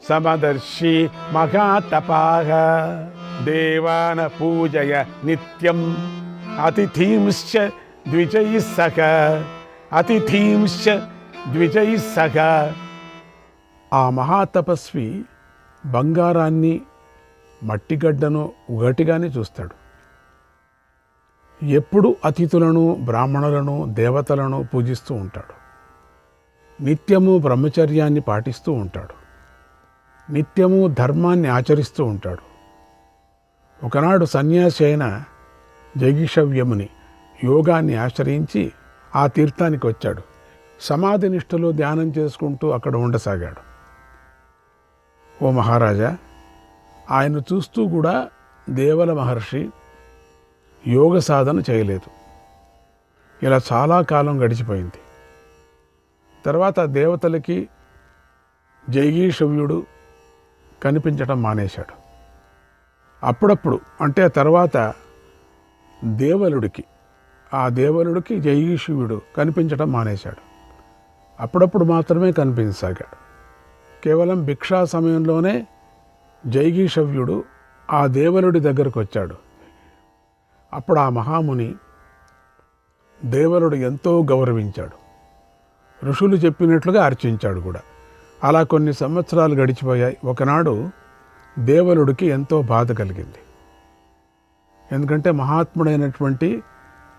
సమదర్శి మహాతపాః దేవాన పూజయ నిత్యం అతిథీంశ్చ ద్విజైః సఖ. ఆ మహాతపస్వి బంగారాన్ని మట్టిగడ్డను ఒకటిగానే చూస్తాడు. ఎప్పుడు అతిథులను, బ్రాహ్మణులను, దేవతలను పూజిస్తూ ఉంటాడు. నిత్యము బ్రహ్మచర్యాన్ని పాటిస్తూ ఉంటాడు. నిత్యము ధర్మాన్ని ఆచరిస్తూ ఉంటాడు. ఒకనాడు సన్యాసి అయిన జైగిషవ్యముని యోగాన్ని ఆశ్రయించి ఆ తీర్థానికి వచ్చాడు. సమాధి నిష్ఠలో ధ్యానం చేసుకుంటూ అక్కడ ఉండసాగాడు. ఓ మహారాజా, ఆయన చూస్తూ కూడా దేవల మహర్షి యోగ సాధన చేయలేదు. ఇలా చాలా కాలం గడిచిపోయింది. తర్వాత దేవతలకి జైగీషవ్యుడు కనిపించడం మానేశాడు. అప్పుడప్పుడు, అంటే తర్వాత ఆ దేవలుడికి జైగీషవ్యుడు కనిపించడం మానేశాడు. అప్పుడప్పుడు మాత్రమే కనిపించసాగాడు. కేవలం భిక్షా సమయంలోనే జైగీషవ్యుడు ఆ దేవలుడి దగ్గరకు వచ్చాడు. అప్పుడు ఆ మహాముని దేవలుడు ఎంతో గౌరవించాడు. ఋషులు చెప్పినట్లుగా అర్చించాడు కూడా. అలా కొన్ని సంవత్సరాలు గడిచిపోయాయి. ఒకనాడు దేవలుడికి ఎంతో బాధ కలిగింది. ఎందుకంటే మహాత్ముడైనటువంటి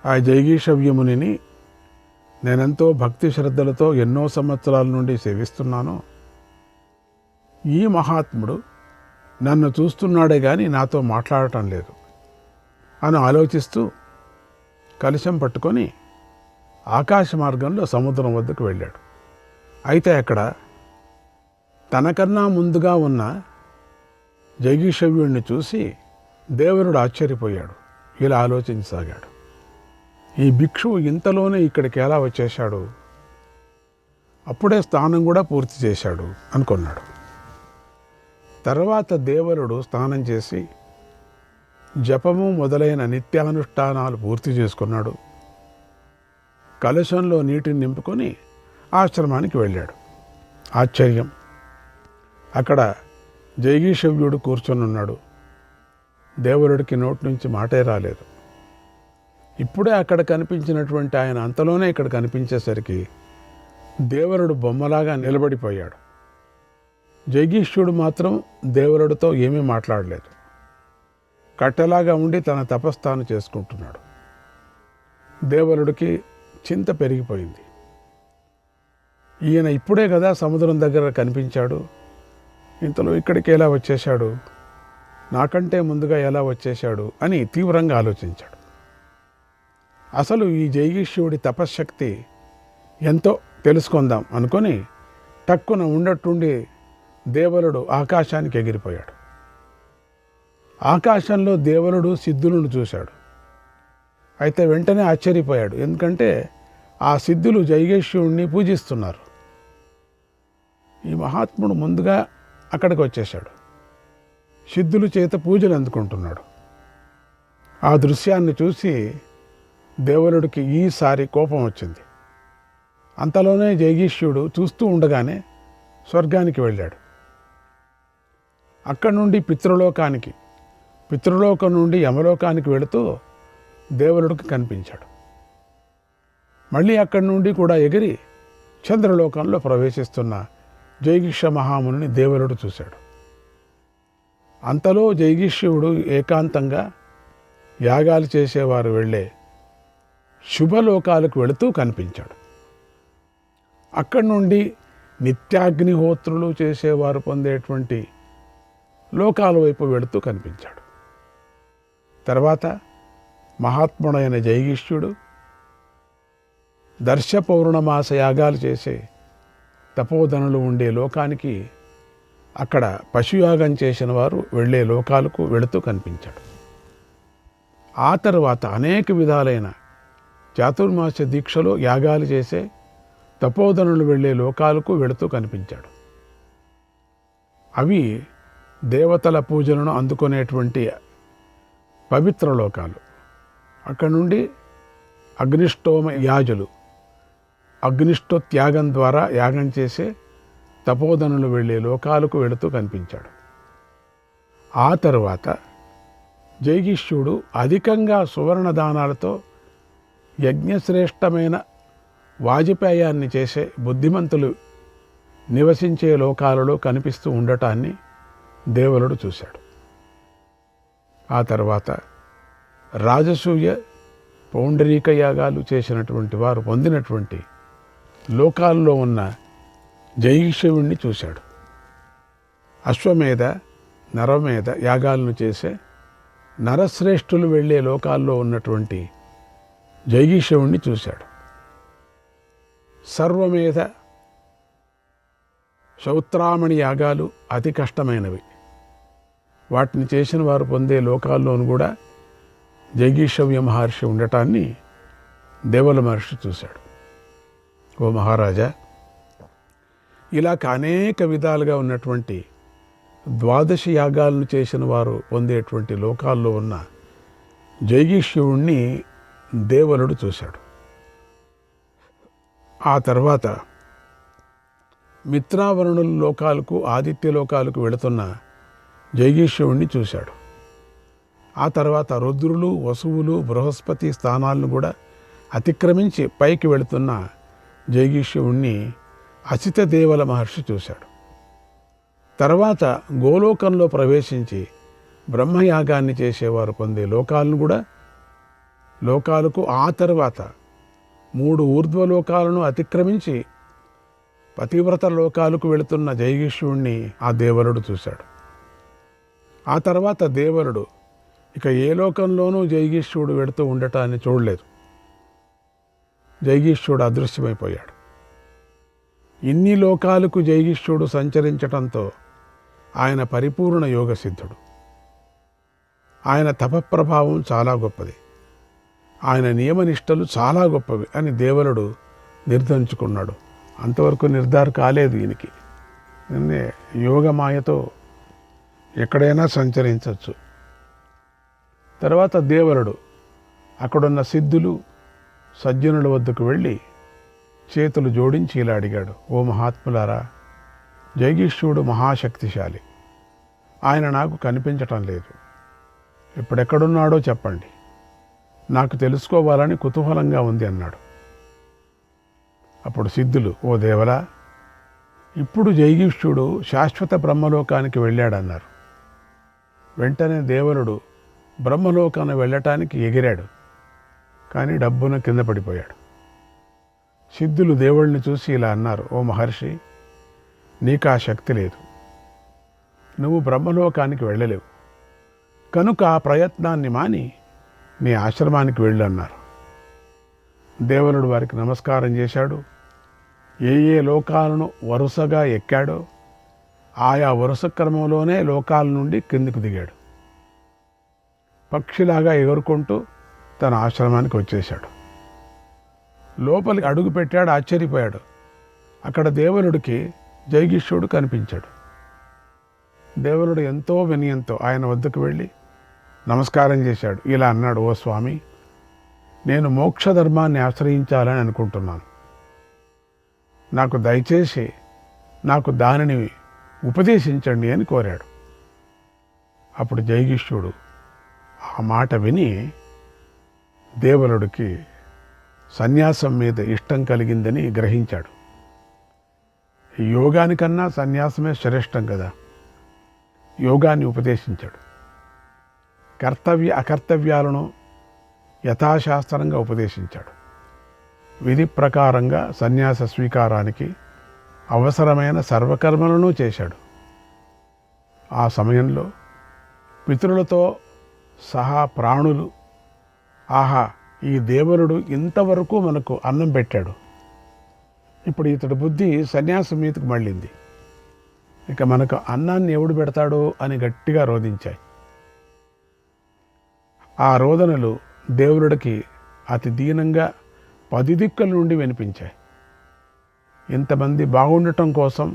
ఆ జైగీషవ్యమునిని నేనెంతో భక్తి శ్రద్ధలతో ఎన్నో సంవత్సరాల నుండి సేవిస్తున్నాను. ఈ మహాత్ముడు నన్ను చూస్తున్నాడే కానీ నాతో మాట్లాడటం లేదు అని ఆలోచిస్తూ కలశం పట్టుకొని ఆకాశ మార్గంలో సముద్రం వద్దకు వెళ్ళాడు. అయితే అక్కడ తనకన్నా ముందుగా ఉన్న జైగీషవ్యుడిని చూసి దేవరుడు ఆశ్చర్యపోయాడు. ఇలా ఆలోచించసాగాడు, ఈ భిక్షువు ఇంతలోనే ఇక్కడికి ఎలా వచ్చేశాడు? అప్పుడే స్నానం కూడా పూర్తి చేశాడు అనుకున్నాడు. తర్వాత దేవరుడు స్నానం చేసి జపము మొదలైన నిత్యానుష్ఠానాలు పూర్తి చేసుకున్నాడు. కలశంలో నీటిని నింపుకొని ఆశ్రమానికి వెళ్ళాడు. ఆశ్చర్యం, అక్కడ జైగీషవ్యుడు కూర్చొని ఉన్నాడు. దేవరుడికి నోటి నుంచి మాటే రాలేదు. ఇప్పుడే అక్కడ కనిపించినటువంటి ఆయన అంతలోనే ఇక్కడ కనిపించేసరికి దేవరుడు బొమ్మలాగా నిలబడిపోయాడు. జైగీష్యుడు మాత్రం దేవరుడితో ఏమీ మాట్లాడలేదు. కట్టెలాగా ఉండి తన తపస్థానం చేసుకుంటున్నాడు. దేవరుడికి చింత పెరిగిపోయింది. ఈయన ఇప్పుడే కదా సముద్రం దగ్గర కనిపించాడు, ఇంతలో ఇక్కడికి ఎలా వచ్చేశాడు, నాకంటే ముందుగా ఎలా వచ్చేశాడు అని తీవ్రంగా ఆలోచించాడు. అసలు ఈ జైగీష్యుడి తపశ్శక్తి ఎంతో తెలుసుకుందాం అనుకొని టక్కున ఉండట్టుండి దేవలుడు ఆకాశానికి ఎగిరిపోయాడు. ఆకాశంలో దేవలుడు సిద్ధులను చూశాడు. అయితే వెంటనే ఆశ్చర్యపోయాడు, ఎందుకంటే ఆ సిద్ధులు జైగీష్యుడిని పూజిస్తున్నారు. ఈ మహాత్ముడు ముందుగా అక్కడికి వచ్చేశాడు, సిద్ధుల చేత పూజలు అందుకుంటున్నాడు. ఆ దృశ్యాన్ని చూసి దేవలుడికి ఈసారి కోపం వచ్చింది. అంతలోనే జైగీష్యుడు చూస్తూ ఉండగానే స్వర్గానికి వెళ్ళాడు. అక్కడి నుండి పితృలోకం నుండి యమలోకానికి వెళుతూ దేవలుడికి కనిపించాడు. మళ్ళీ అక్కడి నుండి కూడా ఎగిరి చంద్రలోకంలో ప్రవేశిస్తున్న జైగీష మహాముని దేవలుడు చూశాడు. అంతలో జైగిష్యుడు ఏకాంతంగా యాగాలు చేసేవారు వెళ్ళే శుభలోకాలకు వెళుతూ కనిపించాడు. అక్కడి నుండి నిత్యాగ్నిహోత్రులు చేసేవారు పొందేటువంటి లోకాల వైపు వెళుతూ కనిపించాడు. తర్వాత మహాత్ముడైన జైగిష్యుడు దర్శ పౌర్ణమాస యాగాలు చేసే తపోధనులు ఉండే లోకానికి, అక్కడ పశుయాగం చేసిన వారు వెళ్ళే లోకాలకు వెళుతూ కనిపించాడు. ఆ తర్వాత అనేక విధాలైన చాతుర్మాస దీక్షలో యాగాలు చేసే తపోధనులు వెళ్ళే లోకాలకు వెళుతూ కనిపించాడు. అవి దేవతల పూజలను అందుకునేటువంటి పవిత్ర లోకాలు. అక్కడి నుండి అగ్నిష్టోమ యాజులు అగ్నిష్టోత్యాగం ద్వారా యాగం చేసే తపోధనులు వెళ్ళే లోకాలకు వెళుతూ కనిపించాడు. ఆ తరువాత జైగిష్యుడు అధికంగా సువర్ణ దానాలతో యజ్ఞశ్రేష్టమైన వాజపేయాన్ని చేసే బుద్ధిమంతులు నివసించే లోకాలలో కనిపిస్తూ ఉండటాన్ని దేవలుడు చూశాడు. ఆ తర్వాత రాజసూయ పౌండరీక యాగాలు చేసినటువంటి వారు పొందినటువంటి లోకాల్లో ఉన్న జైగిష్యుడిని చూశాడు. అశ్వమేధ నరమేధ యాగాలను చేసే నరశ్రేష్ఠులు వెళ్ళే లోకాల్లో ఉన్నటువంటి జైగిష్యుడిని చూశాడు. సర్వమేధ శౌత్రామణి యాగాలు అతి కష్టమైనవి. వాటిని చేసిన వారు పొందే లోకాల్లోనూ కూడా జైగిష్యవ్య మహర్షి ఉండటాన్ని దేవల మహర్షి చూశాడు. ఓ మహారాజా, ఇలా అనేక విధాలుగా ఉన్నటువంటి ద్వాదశ యాగాలను చేసిన వారు పొందేటువంటి లోకాల్లో ఉన్న జైగిష్యుడిని దేవలుడు చూశాడు. ఆ తర్వాత మిత్రావరుణుల లోకాలకు ఆదిత్య లోకాలకు వెళుతున్న జైగిష్యుడిని చూశాడు. ఆ తర్వాత రుద్రులు వసువులు బృహస్పతి స్థానాలను కూడా అతిక్రమించి పైకి వెళుతున్న జైగిష్యుడిని అసిత దేవల మహర్షి చూశాడు. తర్వాత గోలోకంలో ప్రవేశించి బ్రహ్మయాగాన్ని చేసేవారు పొందే లోకాలకు ఆ తర్వాత 3 ఊర్ధ్వలోకాలను అతిక్రమించి పతివ్రత లోకాలకు వెళుతున్న జైగిష్యుడిని ఆ దేవలుడు చూశాడు. ఆ తర్వాత దేవలుడు ఇక ఏ లోకంలోనూ జైగిష్యుడు వెళుతూ ఉండటాన్ని చూడలేదు. జైగిష్యుడు అదృశ్యమైపోయాడు. ఇన్ని లోకాలకు జైగిష్యుడు సంచరించటంతో ఆయన పరిపూర్ణ యోగసిద్ధుడు. ఆయన తపప్రభావం చాలా గొప్పది, ఆయన నియమనిష్టలు చాలా గొప్పవి అని దేవలుడు నిర్ధారించుకున్నాడు. అంతవరకు నిర్ధారణ కాలేదు ఈయనకి. యోగమాయతో ఎక్కడైనా సంచరించవచ్చు. తర్వాత దేవలుడు అక్కడున్న సిద్ధులు సజ్జనుల వద్దకు వెళ్ళి చేతులు జోడించి ఇలా అడిగాడు, ఓ మహాత్ములారా, జైగిష్యుడు మహాశక్తిశాలి. ఆయన నాకు కనిపించటం లేదు. ఇప్పుడెక్కడున్నాడో చెప్పండి, నాకు తెలుసుకోవాలని కుతూహలంగా ఉంది అన్నాడు. అప్పుడు సిద్ధులు, ఓ దేవలా, ఇప్పుడు జైగిష్యుడు శాశ్వత బ్రహ్మలోకానికి వెళ్ళాడన్నారు. వెంటనే దేవలుడు బ్రహ్మలోకాన్ని వెళ్ళటానికి ఎగిరాడు, కానీ డబ్బున కింద పడిపోయాడు. సిద్ధులు దేవుళ్ళని చూసి ఇలా అన్నారు, ఓ మహర్షి, నీకు ఆ శక్తి లేదు, నువ్వు బ్రహ్మలోకానికి వెళ్ళలేవు, కనుక ఆ ప్రయత్నాన్ని మాని నీ ఆశ్రమానికి వెళ్ళు అన్నారు. దేవలుడు వారికి నమస్కారం చేశాడు. ఏ ఏ లోకాలను వరుసగా ఎక్కాడో ఆయా వరుస క్రమంలోనే లోకాల నుండి కిందికి దిగాడు. పక్షిలాగా ఎగురుకుంటూ తన ఆశ్రమానికి వచ్చేశాడు. లోపలికి అడుగు పెట్టాడు. ఆశ్చర్యపోయాడు. అక్కడ దేవలుడికి జైగిష్యుడు కనిపించాడు. దేవలుడు ఎంతో వినయంతో ఆయన వద్దకు వెళ్ళి నమస్కారం చేశాడు. ఇలా అన్నాడు, ఓ స్వామి, నేను మోక్ష ధర్మాన్ని ఆశ్రయించాలని అనుకుంటున్నాను. నాకు దయచేసి నాకు దానిని ఉపదేశించండి అని కోరాడు. అప్పుడు జైగిష్యుడు ఆ మాట విని దేవలుడికి సన్యాసం మీద ఇష్టం కలిగిందని గ్రహించాడు. యోగానికన్నా సన్యాసమే శ్రేష్టం కదా. యోగాన్ని ఉపదేశించాడు. కర్తవ్య అకర్తవ్యాలను యథాశాస్త్రంగా ఉపదేశించాడు. విధి ప్రకారంగా సన్యాస స్వీకారానికి అవసరమైన సర్వకర్మలను చేశాడు. ఆ సమయంలో పితరులతో సహా ప్రాణులు, ఆహా, ఈ దేవరుడు ఇంతవరకు మనకు అన్నం పెట్టాడు, ఇప్పుడు ఇతడి బుద్ధి సన్యాసం మీదకు మళ్ళింది, ఇక మనకు అన్నాన్ని ఎవడు పెడతాడో అని గట్టిగా రోదించాయి. ఆ రోదనలు దేవుడికి అతి దీనంగా 10 దిక్కుల నుండి వినిపించాయి. ఇంతమంది బాగుండటం కోసం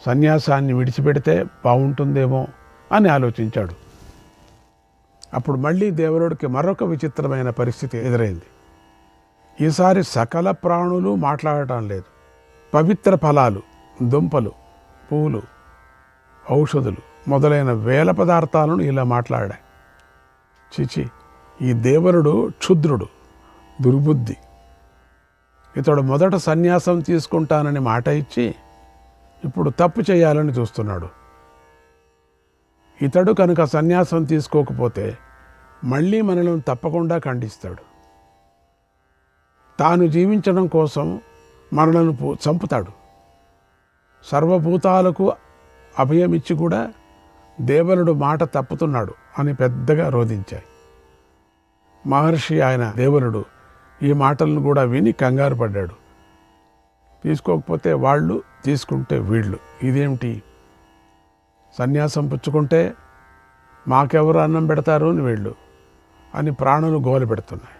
సన్యాసాన్ని విడిచిపెడితే బాగుంటుందేమో అని ఆలోచించాడు. అప్పుడు మళ్ళీ దేవుడికి మరొక విచిత్రమైన పరిస్థితి ఎదురైంది. ఈసారి సకల ప్రాణులు మాట్లాడటం లేదు. పవిత్ర ఫలాలు, దుంపలు, పూలు, ఔషధులు మొదలైన వేల పదార్థాలను ఇలా మాట్లాడాయి. చిచి, ఈ దేవరుడు క్షుద్రుడు, దుర్బుద్ధి. ఇతడు మొదట సన్యాసం తీసుకుంటానని మాట ఇచ్చి ఇప్పుడు తప్పు చేయాలని చూస్తున్నాడు. ఇతడు కనుక సన్యాసం తీసుకోకపోతే మళ్ళీ మనలను తప్పకుండా ఖండిస్తాడు. తాను జీవించడం కోసం మనలను చంపుతాడు. సర్వభూతాలకు అభయమిచ్చి కూడా దేవరుడు మాట తప్పుతున్నాడు అని పెద్దగా రోధించాయి. మహర్షి ఆయన దేవరుడు ఈ మాటలను కూడా విని కంగారు పడ్డాడు. తీసుకోకపోతే వాళ్ళు, తీసుకుంటే వీళ్ళు, ఇదేమిటి? సన్యాసం పుచ్చుకుంటే మాకెవరు అన్నం పెడతారు అని వీళ్ళు అని ప్రాణులు గోల పెడుతున్నాయి.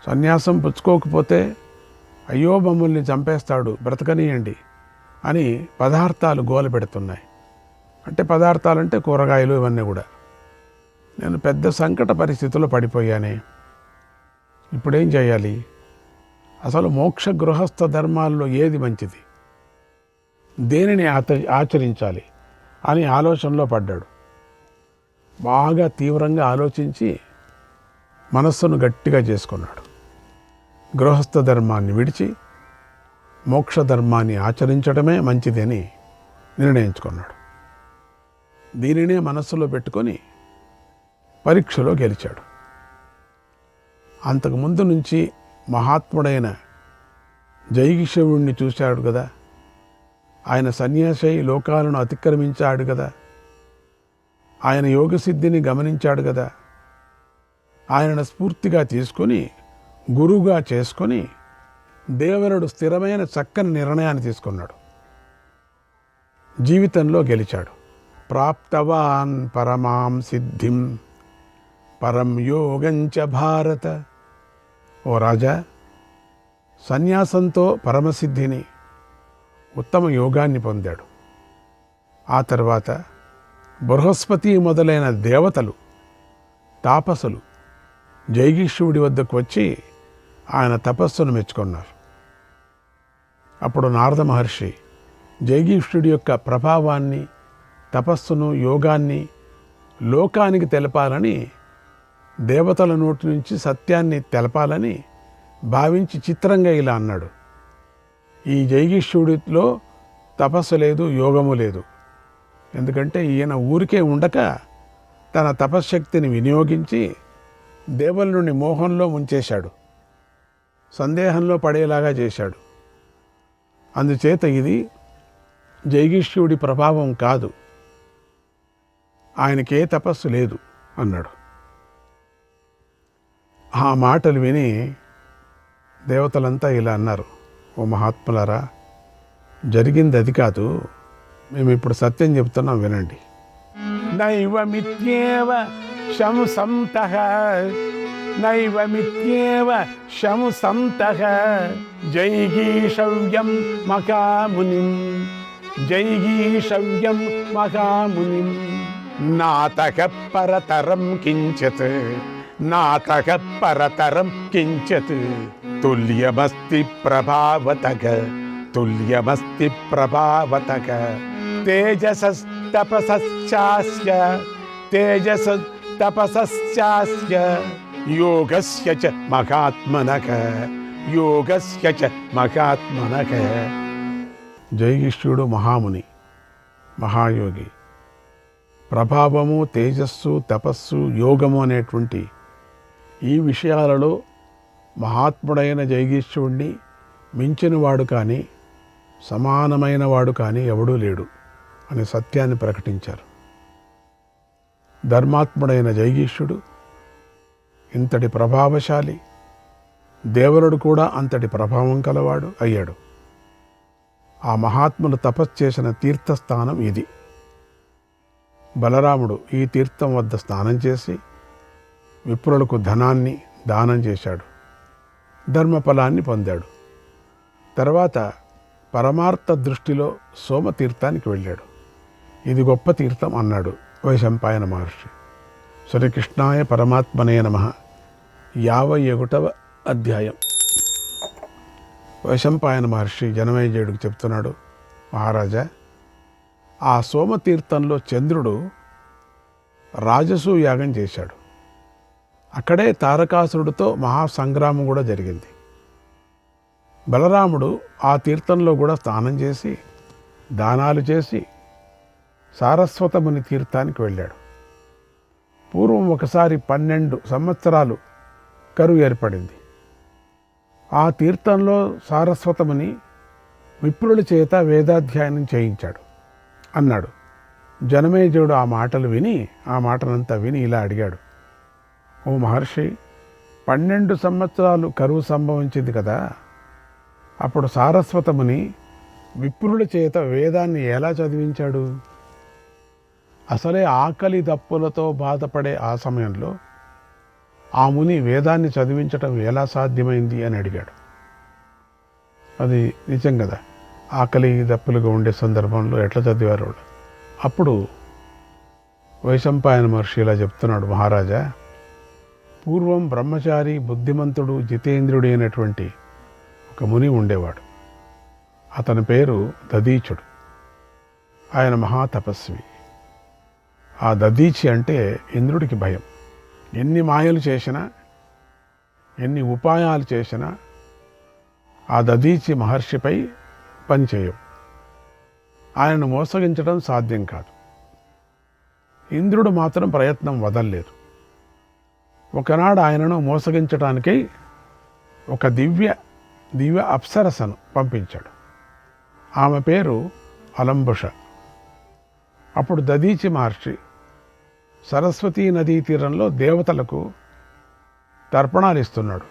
సన్యాసం పుచ్చుకోకపోతే అయ్యో మమ్మల్ని చంపేస్తాడు, బ్రతకనీయండి అని పదార్థాలు గోల పెడుతున్నాయి. అంటే పదార్థాలంటే కూరగాయలు, ఇవన్నీ కూడా. నేను పెద్ద సంకట పరిస్థితుల్లో పడిపోయానే, ఇప్పుడేం చేయాలి? అసలు మోక్ష గృహస్థ ధర్మాల్లో ఏది మంచిది, దేనిని ఆచరించాలి అని ఆలోచనలో పడ్డాడు. బాగా తీవ్రంగా ఆలోచించి మనస్సును గట్టిగా చేసుకున్నాడు. గృహస్థ ధర్మాన్ని విడిచి మోక్ష ధర్మాన్ని ఆచరించడమే మంచిదని నిర్ణయించుకున్నాడు. దీనినే మనస్సులో పెట్టుకొని పరీక్షలో గెలిచాడు. అంతకుముందు నుంచి మహాత్ముడైన జైగిషవుణ్ణి చూశాడు కదా, ఆయన సన్యాసి లోకాలను అతిక్రమించాడు కదా, ఆయన యోగసిద్ధిని గమనించాడు కదా, ఆయనను స్ఫూర్తిగా తీసుకొని గురువుగా చేసుకొని దేవరుడు స్థిరమైన చక్కని నిర్ణయాన్ని తీసుకున్నాడు. జీవితంలో గెలిచాడు. ప్రాప్తవాన్ పరమాం సిద్ధిం పరం యోగంచ భారత. ఓ రాజా, సన్యాసంతో పరమసిద్ధిని, ఉత్తమ యోగాన్ని పొందాడు. ఆ తర్వాత బృహస్పతి మొదలైన దేవతలు, తాపసులు జైగిష్యుడి వద్దకు వచ్చి ఆయన తపస్సును మెచ్చుకున్నారు. అప్పుడు నారద మహర్షి జైగిష్యుడి యొక్క ప్రభావాన్ని, తపస్సును, యోగాన్ని లోకానికి తెలపాలని, దేవతల నోటి నుంచి సత్యాన్ని తెలపాలని భావించి చిత్రంగా ఇలా అన్నాడు: ఈ జైగిష్యుడిలో తపస్సు లేదు, యోగము లేదు. ఎందుకంటే ఈయన ఊరికే ఉండక తన తపశ్శక్తిని వినియోగించి దేవుళ్ళని మోహంలో ముంచేశాడు, సందేహంలో పడేలాగా చేశాడు. అందుచేత ఇది జైగిష్యుడి ప్రభావం కాదు, ఆయనకే తపస్సు లేదు అన్నాడు. ఆ మాటలు విని దేవతలంతా ఇలా అన్నారు: ఓ మహాత్ములారా, జరిగింది అది కాదు, మేము ఇప్పుడు సత్యం చెప్తున్నాం, వినండి. నైవమిత్యేవ శంసంతః నైవమిత్యేవ శంసంతః జైగీషవ్యం మహామునిం జైగీషవ్యం మహామునిం నాతః పరతరం కించిత్ నాతః పరతరం కించిత్ తుల్యమస్తి ప్రభావతః తుల్యమస్తి ప్రభావతః తేజసస్తపసశ్చాస్య తేజసస్తపసశ్చాస్య యోగస్య చ మహాత్మనః యోగస్య చ మహాత్మనః. జైగిష్యుడు మహాముని, మహాయోగి. ప్రభావము, తేజస్సు, తపస్సు, యోగము అనేటువంటి ఈ విషయాలలో మహాత్ముడైన జైగీష్యుడిని మించినవాడు కానీ సమానమైన వాడు కానీ ఎవడూ లేడు అనే సత్యాన్ని ప్రకటించారు. ధర్మాత్ముడైన జైగీష్యుడు ఇంతటి ప్రభావశాలి, దేవరుడు కూడా అంతటి ప్రభావం కలవాడు అయ్యాడు. ఆ మహాత్ములు తపస్సు చేసిన తీర్థస్థానం ఇది. బలరాముడు ఈ తీర్థం వద్ద స్నానం చేసి విప్రులకు ధనాన్ని దానం చేశాడు, ధర్మఫలాన్ని పొందాడు. తర్వాత పరమార్థ దృష్టిలో సోమతీర్థానికి వెళ్ళాడు. ఇది గొప్ప తీర్థం అన్నాడు వైశంపాయన మహర్షి. శ్రీకృష్ణాయ పరమాత్మనే నమః. 51వ అధ్యాయం. వైశంపాయన మహర్షి జనమేజయుడికి చెప్తున్నాడు, మహారాజా, ఆ సోమతీర్థంలో చంద్రుడు రాజసూ యాగం చేశాడు. అక్కడే తారకాసురుడితో మహాసంగ్రామం కూడా జరిగింది. బలరాముడు ఆ తీర్థంలో కూడా స్నానం చేసి దానాలు చేసి సారస్వతముని తీర్థానికి వెళ్ళాడు. పూర్వం ఒకసారి 12 సంవత్సరాలు కరువు ఏర్పడింది. ఆ తీర్థంలో సారస్వతముని విప్రుల చేత వేదాధ్యయనం చేయించాడు అన్నాడు. జనమేజయుడు ఆ మాటనంతా విని ఇలా అడిగాడు, ఓ మహర్షి, 12 సంవత్సరాలు కరువు సంభవించింది కదా, అప్పుడు సారస్వతముని విప్రుల చేత వేదాన్ని ఎలా చదివించాడు? అసలే ఆకలి దప్పులతో బాధపడే ఆ సమయంలో ఆ ముని వేదాన్ని చదివించటం ఎలా సాధ్యమైంది అని అడిగాడు. అది నిజం కదా, ఆకలి దప్పులుగా ఉండే సందర్భంలో ఎట్లా చదివారు? అప్పుడు వైశంపాయన మహర్షి ఇలా చెప్తున్నాడు, మహారాజా, పూర్వం బ్రహ్మచారి, బుద్ధిమంతుడు, జితేంద్రుడు అయినటువంటి ఒక ముని ఉండేవాడు. అతని పేరు దధీచుడు. ఆయన మహాతపస్వి. ఆ దధీచి అంటే ఇంద్రుడికి భయం. ఎన్ని మాయలు చేసినా, ఎన్ని ఉపాయాలు చేసినా ఆ దధీచి మహర్షిపై పనిచేయవు. ఆయనను మోసగించడం సాధ్యం కాదు. ఇంద్రుడు మాత్రం ప్రయత్నం వదల్లేదు. ఒకనాడు ఆయనను మోసగించడానికై ఒక దివ్య అప్సరసను పంపించాడు. ఆమె పేరు అలంబుష. అప్పుడు దధీచి మహర్షి సరస్వతీ నదీ తీరంలో దేవతలకు తర్పణాలు ఇస్తున్నాడు.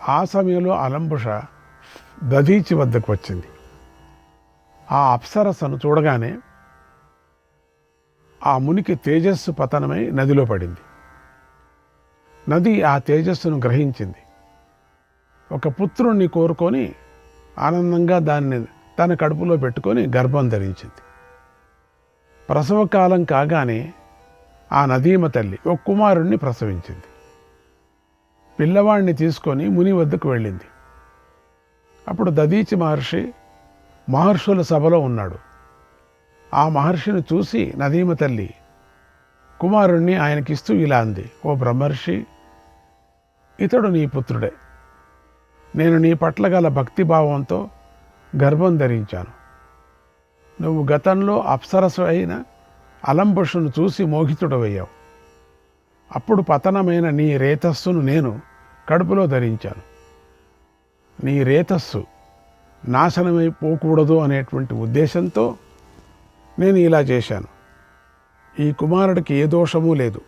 ఆ సమయంలో అలంబుష దధీచి వద్దకు వచ్చింది. ఆ అప్సరసను చూడగానే ఆ మునికి తేజస్సు పతనమై నదిలో పడింది. నది ఆ తేజస్సును గ్రహించింది. ఒక పుత్రుణ్ణి కోరుకొని ఆనందంగా దాన్ని తన కడుపులో పెట్టుకొని గర్భం ధరించింది. ప్రసవకాలం కాగానే ఆ నదీమ తల్లి ఒక కుమారుణ్ణి ప్రసవించింది. పిల్లవాడిని తీసుకొని ముని వద్దకు వెళ్ళింది. అప్పుడు దధీచి మహర్షి మహర్షుల సభలో ఉన్నాడు. ఆ మహర్షిని చూసి నదీమ తల్లి కుమారుణ్ణి ఆయనకిస్తూ ఇలా అంది, ఓ బ్రహ్మర్షి, ఇతడు నీ పుత్రుడే. నేను నీ పట్ల గల భక్తిభావంతో గర్భం ధరించాను. నువ్వు గతంలో అప్సరసు అయిన అలంబుషును చూసి మోహితుడవయ్యావు. అప్పుడు పతనమైన నీ రేతస్సును నేను కడుపులో ధరించాను. నీ రేతస్సు నాశనమైపోకూడదు అనేటువంటి ఉద్దేశంతో నేను ఇలా చేశాను. ఈ కుమారుడికి ఏ దోషమూ లేదు,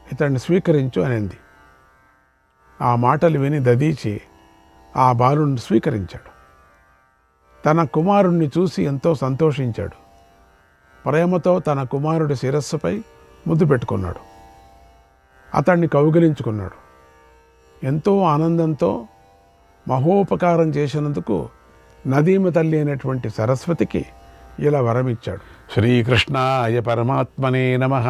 ఇతన్ని స్వీకరించు అనింది. ఆ మాటలు విని దధీచి ఆ బాలుని స్వీకరించాడు. తన కుమారుణ్ణి చూసి ఎంతో సంతోషించాడు. ప్రేమతో తన కుమారుడి శిరస్సుపై ముద్దు పెట్టుకున్నాడు. అతన్ని కౌగిలించుకున్నాడు. ఎంతో ఆనందంతో మహోపకారం చేసినందుకు నదీమ తల్లి అయినటువంటి సరస్వతికి ఇలా వరమిచ్చాడు. శ్రీకృష్ణాయ పరమాత్మనే నమః.